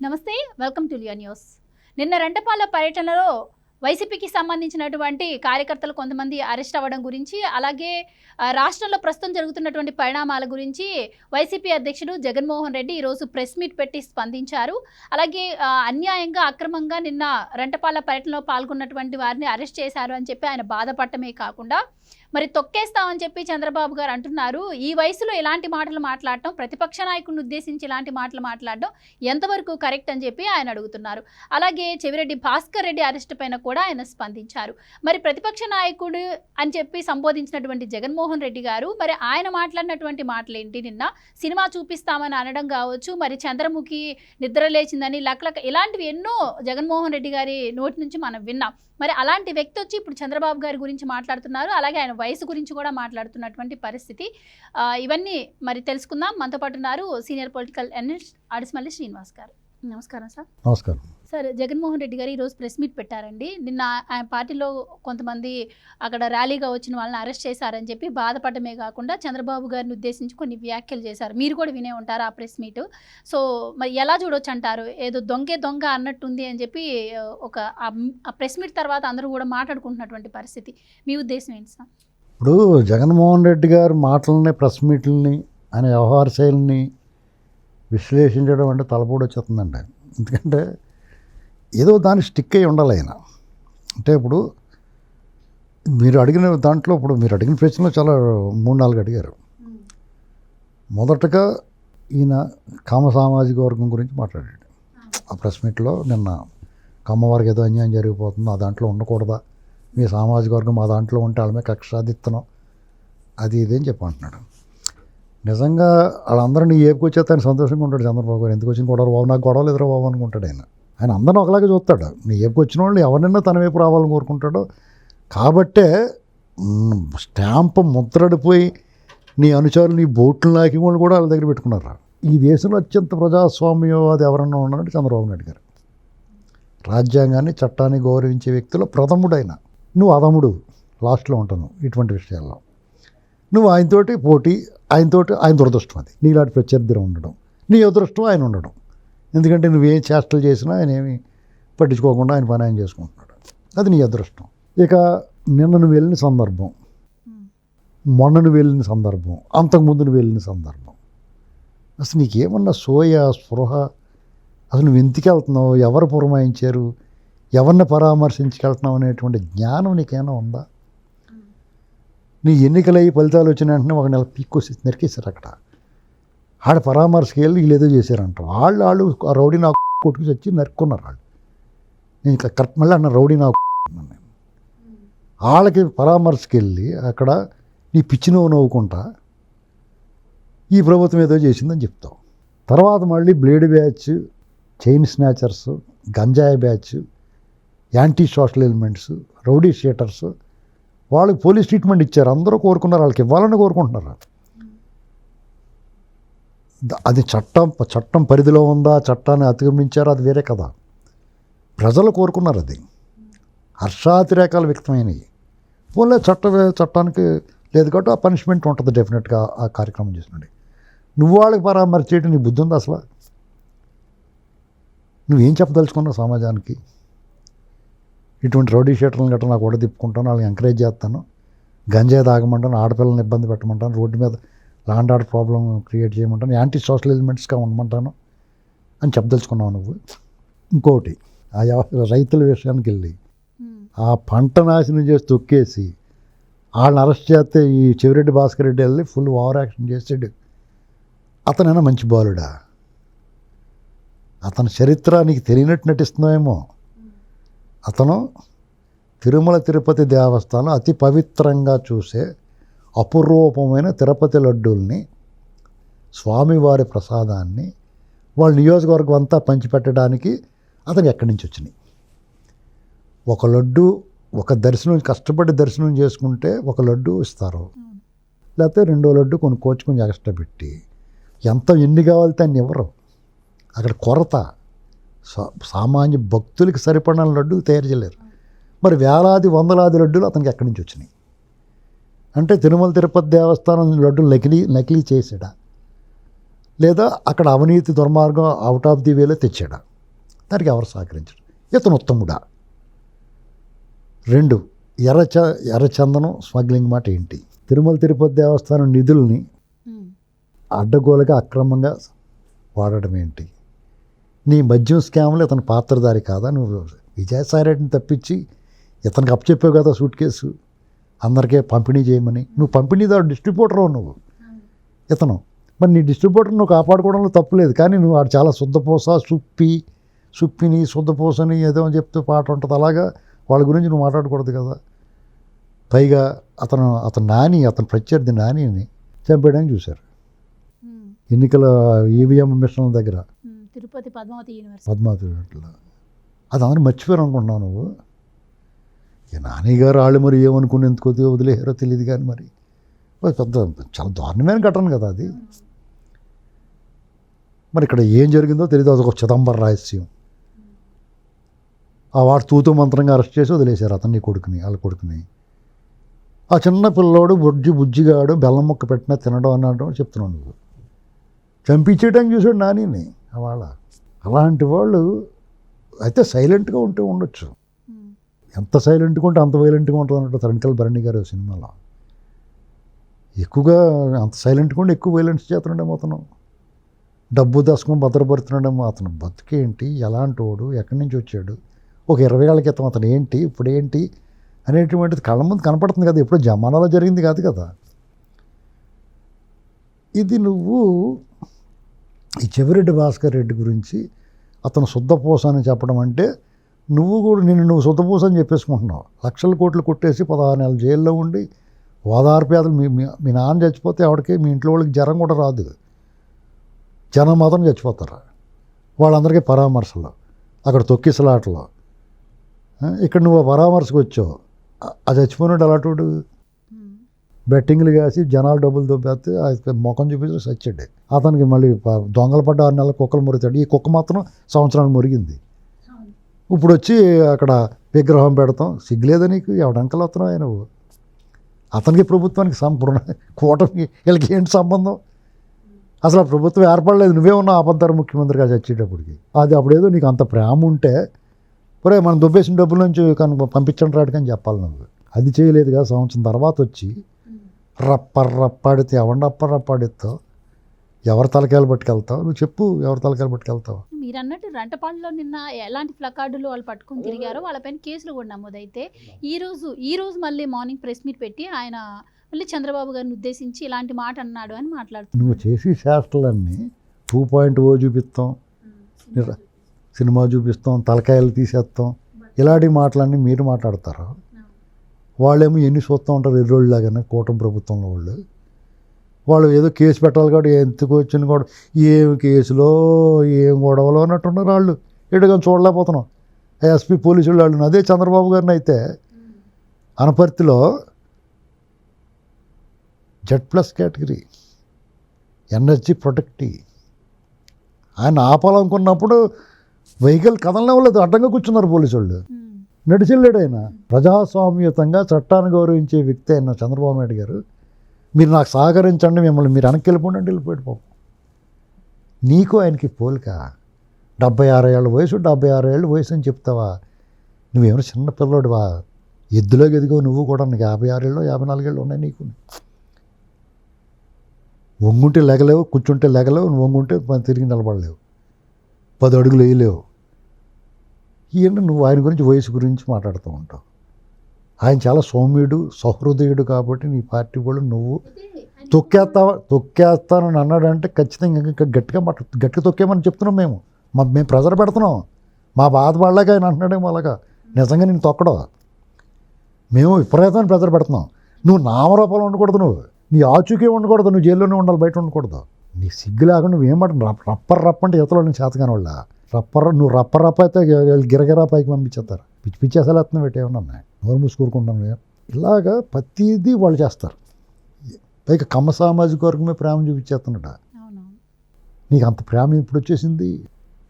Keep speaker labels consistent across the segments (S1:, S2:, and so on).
S1: నమస్తే, welcome to Liya news. నిన్న రెంటపాల పర్యటనలో వైసీపీకి సంబంధించినటువంటి కార్యకర్తలు కొంతమంది అరెస్ట్ అవ్వడం గురించి, అలాగే రాష్ట్రంలో ప్రస్తుతం జరుగుతున్నటువంటి పరిణామాల గురించి వైసీపీ అధ్యక్షుడు జగన్మోహన్ రెడ్డి ఈరోజు ప్రెస్ మీట్ పెట్టి స్పందించారు. అలాగే అన్యాయంగా అక్రమంగా నిన్న రెంటపాల పర్యటనలో పాల్గొన్నటువంటి వారిని అరెస్ట్ చేశారు అని చెప్పి ఆయన బాధపడటమే కాకుండా, మరి తొక్కేస్తామని చెప్పి చంద్రబాబు గారు అంటున్నారు. ఈ వయసులో ఇలాంటి మాటలు మాట్లాడటం, ప్రతిపక్ష నాయకుడిని ఉద్దేశించి ఇలాంటి మాటలు మాట్లాడడం ఎంతవరకు కరెక్ట్ అని చెప్పి ఆయన అడుగుతున్నారు. అలాగే చెవిరెడ్డి భాస్కర్ రెడ్డి అరెస్ట్ పైన కూడా ఆయన స్పందించారు. మరి ప్రతిపక్ష నాయకుడు అని చెప్పి సంబోధించినటువంటి జగన్మోహన్ రెడ్డి గారు మరి ఆయన మాట్లాడినటువంటి మాటలు ఏంటి? నిన్న సినిమా చూపిస్తామని అనడం కావచ్చు, మరి చంద్రముఖి నిద్ర లేచిందని లక్లక్ ఇలాంటివి ఎన్నో జగన్మోహన్ రెడ్డి గారి నోటి నుంచి మనం విన్నాం. మరి అలాంటి వ్యక్తి వచ్చి ఇప్పుడు చంద్రబాబు గారి గురించి మాట్లాడుతున్నారు. అలాగే ఆయన వయసు గురించి కూడా మాట్లాడుతున్నటువంటి పరిస్థితి. ఇవన్నీ మరి తెలుసుకుందాం. మనతో పాటు ఉన్నారు సీనియర్ పొలిటికల్ అనలిస్ట్ అడిస్మల్లి శ్రీనివాస్ గారు. నమస్కారం సార్.
S2: నమస్కారం
S1: సార్. జగన్మోహన్ రెడ్డి గారు ఈరోజు ప్రెస్ మీట్ పెట్టారండి. నిన్న ఆయన పార్టీలో కొంతమంది అక్కడ ర్యాలీగా వచ్చిన వాళ్ళని అరెస్ట్ చేశారని చెప్పి బాధపడమే కాకుండా చంద్రబాబు గారిని ఉద్దేశించి కొన్ని వ్యాఖ్యలు చేశారు. మీరు కూడా వినే ఉంటారు ఆ ప్రెస్ మీట్. సో మరి ఎలా చూడొచ్చు అంటారు? ఏదో దొంగ అన్నట్టుంది అని చెప్పి ఒక ఆ ప్రెస్ మీట్ తర్వాత అందరూ కూడా మాట్లాడుకుంటున్నటువంటి పరిస్థితి. మీ ఉద్దేశం ఏంటి సార్?
S2: ఇప్పుడు జగన్మోహన్ రెడ్డి గారు మాటలని, ప్రెస్ మీట్లని, ఆయన వ్యవహార శైలిని విశ్లేషించడం అంటే తలపోటు వచ్చేస్తుందండి. ఎందుకంటే ఏదో దాన్ని స్టిక్ అయి ఉండాలి ఆయన. అంటే ఇప్పుడు మీరు అడిగిన దాంట్లో, ఇప్పుడు మీరు అడిగిన ప్రశ్నలో చాలా 3-4 అడిగారు. మొదటగా ఈయన కామ సామాజిక వర్గం గురించి మాట్లాడాడు ఆ ప్రెస్ మీట్లో. నిన్న కమ్మవారికి ఏదో అన్యాయం జరిగిపోతుంది, ఆ దాంట్లో ఉండకూడదా, మీ సామాజిక వర్గం మా దాంట్లో ఉంటే వాళ్ళ మీద కక్ష సాధిస్తున్నాం, అది ఇదేం చెప్పంటున్నాడు. నిజంగా వాళ్ళందరినీ ఏపుకొచ్చేస్తే ఆయన సంతోషంగా ఉంటాడు చంద్రబాబు గారు. ఎందుకు వచ్చిన గొడవ బాబు, నాకు గొడవలు ఎదురు బాబు అనుకుంటాడు ఆయన. ఆయన అందరిని ఒకలాగే చూస్తాడు. నీ ఏపుకొచ్చిన వాళ్ళు ఎవరినైనా తన వైపు రావాలని కోరుకుంటాడు. కాబట్టే స్టాంప్ ముద్రడిపోయి నీ అనుచరులు నీ బోట్లు నాకి వాళ్ళు కూడా వాళ్ళ దగ్గర పెట్టుకున్నారు. ఈ దేశంలో అత్యంత ప్రజాస్వామ్యవాది ఎవరన్నా ఉన్నారంటే చంద్రబాబు నాయుడు గారు. రాజ్యాంగాన్ని, చట్టాన్ని గౌరవించే వ్యక్తిలో ప్రథముడైన. నువ్వు అధముడు, లాస్ట్లో ఉంటాను ఇటువంటి విషయాల్లో. నువ్వు ఆయనతోటి పోటీ, ఆయన దురదృష్టం అది. నీలాంటి ప్రత్యర్థి ఉండడం, నీ అదృష్టం ఆయన ఉండడం. ఎందుకంటే నువ్వేం చేష్టలు చేసినా ఆయన ఏమి పట్టించుకోకుండా ఆయన పని ఆయన చేసుకుంటున్నాడు. అది నీ అదృష్టం. ఇక నిన్న నువ్వు వెళ్ళిన సందర్భం, మొన్న నువ్వు వెళ్ళిన సందర్భం, అంతకుముందు నువ్వు వెళ్ళిన సందర్భం, అసలు నీకేమన్నా సోయ స్పృహ, అసలు నువ్వు ఎందుకు వెళ్తున్నావు, ఎవరు పురమాయించారు, ఎవరిని పరామర్శించుకెళ్తున్నావు అనేటువంటి జ్ఞానం నీకేమైనా ఉందా? నీ ఎన్నికలయ్యి ఫలితాలు వచ్చిన వెంటనే ఒక నెల పీక్కోసి నరికేశారు అక్కడ. ఆడ పరామర్శకి వెళ్ళి వీళ్ళు ఏదో చేశారంట. వాళ్ళు రౌడీ నాకు కొట్టుకు వచ్చి నరుక్కున్నారు వాళ్ళు. నేను ఇట్లా కరెక్ట్ మళ్ళీ అన్న రౌడీ నాకు వాళ్ళకి పరామర్శకి వెళ్ళి అక్కడ నీ పిచ్చి నవ్వుకుంటా ఈ ప్రభుత్వం ఏదో చేసిందని చెప్తావు. తర్వాత మళ్ళీ బ్లేడ్ బ్యాచ్, చైన్ స్నాచర్స్, గంజాయి batch, anti social elements, rowdy sheeters వాళ్ళకి పోలీస్ ట్రీట్మెంట్ ఇచ్చారు. అందరూ కోరుకున్నారు, వాళ్ళకి ఇవ్వాలని కోరుకుంటున్నారు. అది చట్టం పరిధిలో ఉందా, చట్టాన్ని అతిక్రమించారా, అది వేరే కదా. ప్రజలు కోరుకున్నారు. అది హర్షాతిరేకాలు వ్యక్తమైనవి. పోలే చట్టానికి లేదు కాబట్టి ఆ పనిష్మెంట్ ఉంటుంది డెఫినెట్గా ఆ కార్యక్రమం చేసినది. నువ్వు వాళ్ళకి పరామర్శ చేయడం నీ బుద్ధి ఉంది అసలు? నువ్వేం చెప్పదలుచుకున్నావు సమాజానికి? ఇటువంటి రౌడీ షీటర్లను గట్రా నాకు కూడా తిప్పుకుంటాను, వాళ్ళని ఎంకరేజ్ చేస్తాను, గంజాయి తాగమంటాను, ఆడపిల్లల్ని ఇబ్బంది పెట్టమంటాను, రోడ్డు మీద లాండ్ ఆర్డర్ ప్రాబ్లం క్రియేట్ చేయమంటాను, యాంటీ సోషల్ ఎలిమెంట్స్గా ఉండమంటాను అని చెప్పదలుచుకున్నావు నువ్వు. ఇంకోటి, ఆ రైతుల విషయానికి వెళ్ళి ఆ పంట నాశనం చేసి తొక్కేసి వాళ్ళని అరెస్ట్ చేస్తే ఈ చెవిరెడ్డి భాస్కర్ రెడ్డి వెళ్ళి ఫుల్ ఓవర్ యాక్షన్ చేసాడు. అతనైనా మంచి బాలుడా? అతని చరిత్ర నీకు తెలియనట్టు నటిస్తున్నావేమో. అతను తిరుమల తిరుపతి దేవస్థానం అతి పవిత్రంగా చూసే అపురూపమైన తిరుపతి లడ్డూల్ని, స్వామివారి ప్రసాదాన్ని వాళ్ళ నియోజకవర్గం అంతా పంచిపెట్టడానికి అతను ఎక్కడి నుంచి వచ్చినాయి? ఒక లడ్డు, ఒక దర్శనం, కష్టపడి దర్శనం చేసుకుంటే ఒక లడ్డు ఇస్తారు, లేకపోతే 2వ లడ్డు కొనుక్కోచుకొని ఎక్స్ట్రా పెట్టి ఎన్ని కావాలితే అన్ని ఇవ్వరు. అక్కడ కొరత. సామాన్య భక్తులకి సరిపడిన లడ్డూలు తయారు చేయలేరు. మరి వేలాది వందలాది లడ్డూలు అతనికి ఎక్కడి నుంచి వచ్చినాయి? అంటే తిరుమల తిరుపతి దేవస్థానం లడ్డూలు నకిలీ చేసాడా, లేదా అక్కడ అవినీతి దుర్మార్గం అవుట్ ఆఫ్ ది వేలో తెచ్చాడా? దానికి ఎవరు సహకరించరు. ఇతను ఉత్తముడా? 2 ఎర్రచందనం స్మగ్లింగ్ మాట ఏంటి? తిరుమల తిరుపతి దేవస్థానం నిధుల్ని అడ్డగోలుగా అక్రమంగా వాడడం ఏంటి? నీ మద్యం స్కామ్లో ఇతను పాత్రధారి కాదా? నువ్వు విజయసాయిరెడ్డిని తప్పించి ఇతనికి అప్పచెప్పావు కదా సూట్ కేసు అందరికీ పంపిణీ చేయమని. నువ్వు పంపిణీదారు, డిస్ట్రిబ్యూటర్ నువ్వు. ఇతను మరి నీ డిస్ట్రిబ్యూటర్ నువ్వు కాపాడుకోవడంలో తప్పులేదు, కానీ నువ్వు వాడు చాలా శుద్ధపూస, సుప్పిని శుద్ధపూసని ఏదో అని చెప్తూ పాట ఉంటుంది. అలాగా వాళ్ళ గురించి నువ్వు మాట్లాడకూడదు కదా. పైగా అతని ప్రత్యర్థి నానిని చంపేయడానికి చూశారు ఎన్నికల ఈవీఎం మిషన్ల దగ్గర,
S1: తిరుపతి పద్మావతి
S2: యూనివర్సిటీలో. అది అందరూ మర్చిపోయారు అనుకుంటున్నావు నువ్వు. ఈ నాని గారు వాళ్ళు మరి ఏమనుకుని ఎందుకు వదిలేయారో తెలియదు, కానీ మరి పెద్ద చాలా దారుణమైన ఘటన కదా అది. మరి ఇక్కడ ఏం జరిగిందో తెలియదు. అదొక చిదంబర రహస్యం. ఆ వాడు తూతూ మంత్రంగా అరెస్ట్ చేసి వదిలేశారు అతన్ని, వాళ్ళ కొడుకుని. ఆ చిన్న పిల్లోడు బుజ్జిగాడు బెల్లం ముక్క పెట్టినా తినడం అన్నట్టు చెప్తున్నావు నువ్వు. చంపించేయడానికి చూసాడు నానిని వాళ్ళ. అలాంటి వాళ్ళు అయితే సైలెంట్గా ఉంటే ఉండొచ్చు. ఎంత సైలెంట్గా ఉంటే అంత వైలెంట్గా ఉంటుంది అన్నట్టు తరణికల్ భరణి గారు సినిమాలో. ఎక్కువగా అంత సైలెంట్గా ఉండి ఎక్కువ వైలెన్స్ చేస్తున్నాడేమో అతను. డబ్బు దశకం భద్రపరుతున్నాడేమో. అతను బతుకేంటి, ఎలాంటి వాడు, ఎక్కడి నుంచి వచ్చాడు, ఒక 20 ఏళ్ల క్రితం అతను ఏంటి, ఇప్పుడు ఏంటి అనేటువంటిది కళ్ళ ముందు కనపడుతుంది కదా. ఎప్పుడో జమానాలో జరిగింది కాదు కదా ఇది. నువ్వు ఈ చెవిరెడ్డి భాస్కర్ రెడ్డి గురించి అతను శుద్ధపూస అని చెప్పడం అంటే, నువ్వు కూడా నువ్వు శుద్ధపూస అని చెప్పేసుకుంటున్నావు. లక్షల కోట్లు కొట్టేసి 16 నెలలు జైల్లో ఉండి ఓదార్పేదలు. మీ నాన్న చచ్చిపోతే ఎవరికి మీ ఇంట్లో వాళ్ళకి జ్వరం కూడా రాదు, జనం మాత్రం చచ్చిపోతారు. వాళ్ళందరికీ పరామర్శలు, అక్కడ తొక్కిసలాటలు. ఇక్కడ నువ్వు పరామర్శకు వచ్చావు. ఆ చచ్చిపోయినాడు అలాంటి బెట్టింగ్లు కాసి జనాలు డబ్బులు దొబ్బేస్తే ముఖం చూపించి సచ్చాడు. అతనికి మళ్ళీ దొంగలు పడ్డ 6 నెలల కుక్కలు మురుగుతాడు. ఈ కుక్క మాత్రం సంవత్సరాలు మురిగింది. ఇప్పుడు వచ్చి అక్కడ విగ్రహం పెడతాం. సిగ్గులేదా నీకు? ఎవడంకలు వస్తున్నావు ఆయన? నువ్వు అతనికి ప్రభుత్వానికి కూటమికి వీళ్ళకి ఏంటి సంబంధం? అసలు ఆ ప్రభుత్వం ఏర్పడలేదు. నువ్వే ఉన్నావు అబద్ధారు ముఖ్యమంత్రిగా చచ్చేటప్పటికి. అది అప్పుడేదో నీకు అంత ప్రేమ ఉంటే ఒరే మనం దుబ్బేసిన డబ్బుల నుంచి పంపించండి రాడికని చెప్పాలి నువ్వు. అది చేయలేదు కదా. సంవత్సరం తర్వాత వచ్చి రప్పాడితే రప్పాడిస్తావు. ఎవరి తలకాయలు పట్టుకెళ్తావు? నువ్వు చెప్పు, ఎవరి తలకాయలు పట్టుకెళ్తావు?
S1: మీరు అన్నట్టు రంటపాడులో నిన్న ఎలాంటి ప్లకార్డులు వాళ్ళు పట్టుకుని తిరిగారో వాళ్ళపైన కేసులు కూడా నమోదైతే ఈ రోజు మళ్ళీ మార్నింగ్ ప్రెస్ మీట్ పెట్టి ఆయన మళ్ళీ చంద్రబాబు గారిని ఉద్దేశించి ఇలాంటి మాట అన్నాడు అని మాట్లాడుతున్నాడు.
S2: నువ్వు చేసి శాస్త్రాలన్నీ 2.0 చూపిస్తాం, సినిమా చూపిస్తాం, తలకాయలు తీసేస్తాం, ఇలాంటి మాటలన్నీ మీరు మాట్లాడతారు. వాళ్ళేమో ఎన్ని చూస్తూ ఉంటారు ఎర్రోళ్ళలాగానే కూటమి ప్రభుత్వంలో వాళ్ళు ఏదో కేసు పెట్టాలి కాబట్టి ఎందుకు వచ్చిన కూడా ఏం కేసులో ఏం గొడవలో అన్నట్టున్నారు వాళ్ళు. ఎటుగా చూడలేకపోతున్నాం. ఎస్పీ పోలీసులు వాళ్ళు. అదే చంద్రబాబు గారిని అయితే అనపర్తిలో Z+ కేటగిరీ ఎనర్జీ ప్రొటెక్టీ ఆయన ఆపాలనుకున్నప్పుడు వెహికల్ కదలనే వాళ్ళది, అడ్డంగా కూర్చున్నారు పోలీసు వాళ్ళు. నడిచెళ్ళాడు ఆయన. ప్రజాస్వామ్యతంగా చట్టాన్ని గౌరవించే వ్యక్తి అయిన చంద్రబాబు నాయుడు గారు, మీరు నాకు సహకరించండి, మిమ్మల్ని మీరు వెనక్కి వెళ్ళిపోండి అంటే వెళ్ళిపోయాడు పాపం. నీకు ఆయనకి పోలిక. 76 ఏళ్ళ వయసు, 76 ఏళ్ళు వయసు అని చెప్తావా? నువ్వేమైనా చిన్న పిల్లోడివా? ఎద్దులో ఎదిగో నువ్వు కూడా. నీకు 56 ఏళ్ళు 54 ఏళ్ళు ఉన్నాయి నీకు. వంగుంటే లెగలేవు, కూర్చుంటే లెగలేవు, నువ్వు వంగుంటే తిరిగి నిలబడలేవు, 10 అడుగులు వేయలేవు. ఈయన నువ్వు ఆయన గురించి వయసు గురించి మాట్లాడుతూ ఉంటావు. ఆయన చాలా సౌమ్యుడు, సహృదయుడు కాబట్టి నీ పార్టీ వాళ్ళు నువ్వు తొక్కేస్తానని అన్నాడంటే ఖచ్చితంగా ఇంకా గట్టిగా తొక్కేమని చెప్తున్నాం మేము. మేము ప్రెజర్ పెడుతున్నాం. మా బాధపడలేక ఆయన అంటున్నాడేమో అలాగా. నిజంగా నేను తొక్కడం మేము విపరీతమైన ప్రెజర్ పెడుతున్నాం. నువ్వు నామరూపాలు ఉండకూడదు, నువ్వు నీ ఆచూకే ఉండకూడదు, నువ్వు జైల్లోనే ఉండాలి, బయట ఉండకూడదు. నీ సిగ్గు లేకుండా నువ్వేమాట రప్ప అంటే ఎతలో నేను చేతగాని వాళ్ళ నువ్వు రప్ప అయితే గిరగిరా పైకి పంపించేస్తారు. పిచ్చి అసలు ఎత్తున పెట్టేమన్నా నోరు మూసుకూరుకుంటాను. ఇలాగా ప్రతిదీ వాళ్ళు చేస్తారు. పైగా కమ్మ సామాజిక వర్గమే ప్రేమ చూపించేస్తున్నట. నీకు అంత ప్రేమ ఇప్పుడు వచ్చేసింది.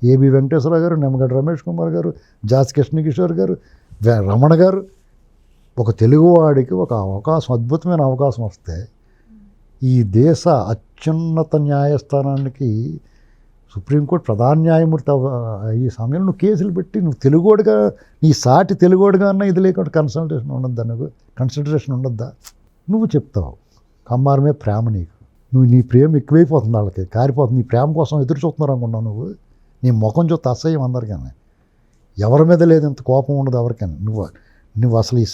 S2: ఏబి వెంకటేశ్వరరావు గారు, నిమ్మగడ్డ రమేష్ కుమార్ గారు, జాస్ కృష్ణకిషోర్ గారు, రమణ గారు, ఒక తెలుగువాడికి ఒక అవకాశం, అద్భుతమైన అవకాశం వస్తే ఈ దేశ అత్యున్నత న్యాయస్థానానికి సుప్రీంకోర్టు ప్రధాన న్యాయమూర్తి ఈ సమయంలో నువ్వు కేసులు పెట్టి నువ్వు తెలుగోడుగా నీ సాటి తెలుగోడుగా అన్న ఇది లేకుండా కన్సిడరేషన్ ఉండద్దా నువ్వు చెప్తావు కమ్మారమే ప్రేమ నీకు నీ ప్రేమ ఎక్కువైపోతుంది వాళ్ళకి కారిపోతుంది నీ ప్రేమ కోసం ఎదురు చూస్తున్నారు అనుకున్నావు నువ్వు నీ ముఖం చూస్తే అసహ్యం అందరికీ ఎవరి మీద లేదు ఇంత కోపం ఉండదు ఎవరికైనా నువ్వు అసలు ఈ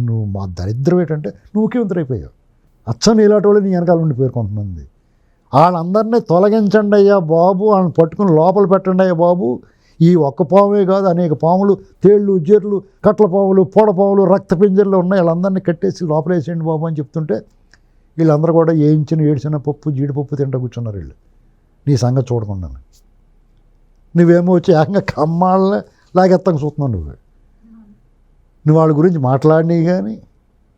S2: నువ్వు మా దరిద్రం ఏంటంటే నువ్వు ముఖ్యమంత్రి అయిపోయావు అచ్చని ఇలాంటి వాళ్ళు నీ వెనకాల ఉండిపోయారు కొంతమంది వాళ్ళందరినీ తొలగించండి అయ్యా బాబు వాళ్ళని పట్టుకుని లోపల పెట్టండి అయ్యా బాబు ఈ ఒక్క పామే కాదు అనేక పాములు తేళ్ళు జెర్లు కట్ల పాములు పొడపాములు రక్త పింజర్లు ఉన్నాయి వాళ్ళందరినీ కట్టేసి లోపలేసేయండి బాబు అని చెప్తుంటే వీళ్ళందరూ కూడా ఏడ్చిన పప్పు జీడిపప్పు తింటూ కూర్చున్నారు వీళ్ళు నీ సంగతి చూడకుండా నువ్వేమో వచ్చి ఏకంగా కమ్మాళ్ళ లాగెత్తంగా చూస్తున్నావు నువ్వు వాళ్ళ గురించి మాట్లాడినవి కానీ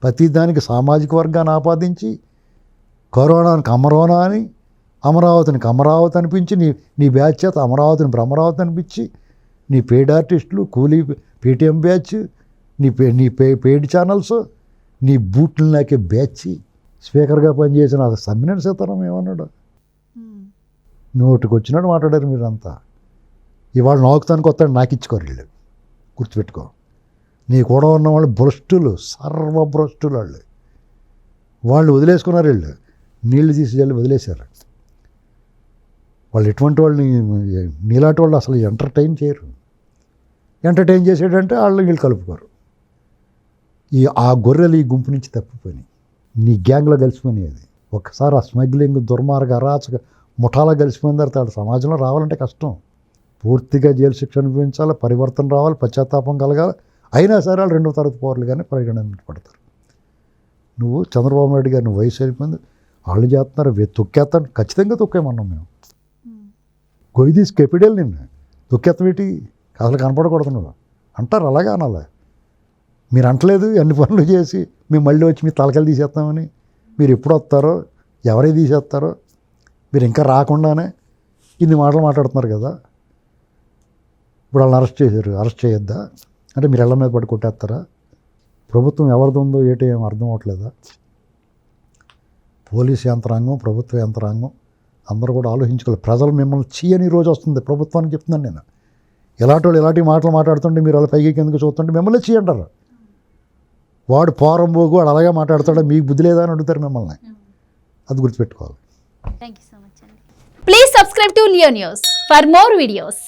S2: ప్రతిదానికి సామాజిక వర్గాన్ని ఆపాదించి కరోనానికి అమరోనా అని అమరావతికి అమరావతి అనిపించి నీ బ్యాచ్ చేత అమరావతిని బ్రహ్మరావతి అనిపించి నీ పెయిడ్ ఆర్టిస్టులు కూలీ పేటీఎం బ్యాచ్ నీ పెయిడ్ ఛానల్స్ నీ బూట్లు నాకే బ్యాచ్ స్పీకర్గా పనిచేసిన సమ్మినేని సీతారాం ఏమన్నాడు నోటికి వచ్చినట్టు మాట్లాడారు మీరంతా ఇవాళ నాకుతానికి వస్తాడు నాకు ఇచ్చుకోరు వీళ్ళు గుర్తుపెట్టుకో నీ కూడా ఉన్న వాళ్ళు భ్రష్టులు సర్వభ్రష్టులు వాళ్ళు వదిలేసుకున్నారు వీళ్ళు నీళ్లు తీసి జల్లి వదిలేశారు వాళ్ళు ఎటువంటి వాళ్ళని నీలాంటి వాళ్ళు అసలు ఎంటర్టైన్ చేయరు ఎంటర్టైన్ చేసేటంటే వాళ్ళు వీళ్ళు కలుపుకోరు ఆ గొర్రెలు ఈ గుంపు నుంచి తప్పిపోయినాయి నీ గ్యాంగ్లో కలిసిపోయినాయి అది ఒక్కసారి ఆ స్మగ్లింగ్ దుర్మార్గ అరాచక ముఠాలో కలిసిపోయిన తర్వాత సమాజంలో రావాలంటే కష్టం పూర్తిగా జైలు శిక్ష అనుభవించాలి పరివర్తన రావాలి పశ్చాత్తాపం కలగాలి అయినా సరే వాళ్ళు 2వ తరగతి పౌరులుగానే పరిగణించబడతారు నువ్వు చంద్రబాబు నాయుడు గారు నువ్వు వయసు అయిపోయింది వాళ్ళు చేస్తున్నారు తొక్కేస్తాను ఖచ్చితంగా తొక్కేమన్నాం మేము గొయ్యి తీసి కెపిడల్ నిన్ను తొక్కేత్తమేటి అసలు కనపడకూడదు నువ్వు అంటారు అలాగే అనాలి మీరు అంటలేదు అన్ని పనులు చేసి మేము మళ్ళీ వచ్చి మీ తలకలు తీసేస్తామని మీరు ఎప్పుడు వస్తారో ఎవరే తీసేస్తారో మీరు ఇంకా రాకుండానే ఇన్ని మాటలు మాట్లాడుతున్నారు కదా ఇప్పుడు వాళ్ళని అరెస్ట్ చేయొద్దా అంటే మీరు ఇళ్ళ మీద పడి కొట్టేస్తారా ప్రభుత్వం ఎవరిది ఉందో ఏం అర్థం అవ్వట్లేదా పోలీసు యంత్రాంగం ప్రభుత్వ యంత్రాంగం అందరూ కూడా ఆలోచించుకోవాలి ప్రజలు మిమ్మల్ని చేయని రోజు వస్తుంది ప్రభుత్వానికి చెప్తున్నాను నేను ఇలాంటి వాళ్ళు ఇలాంటి మాటలు మాట్లాడుతుంటే మీరు అలా పైకి కిందకి చూస్తుంటే మిమ్మల్ని చేయంటారు వాడు పోరం పోగు వాడు అలాగే మాట్లాడతాడు మీకు బుద్ధి లేదా అని అడుగుతారు మిమ్మల్ని అది గుర్తుపెట్టుకోవాలి
S1: థ్యాంక్ యూ సో మచ్ అండి please subscribe to Leo news for more videos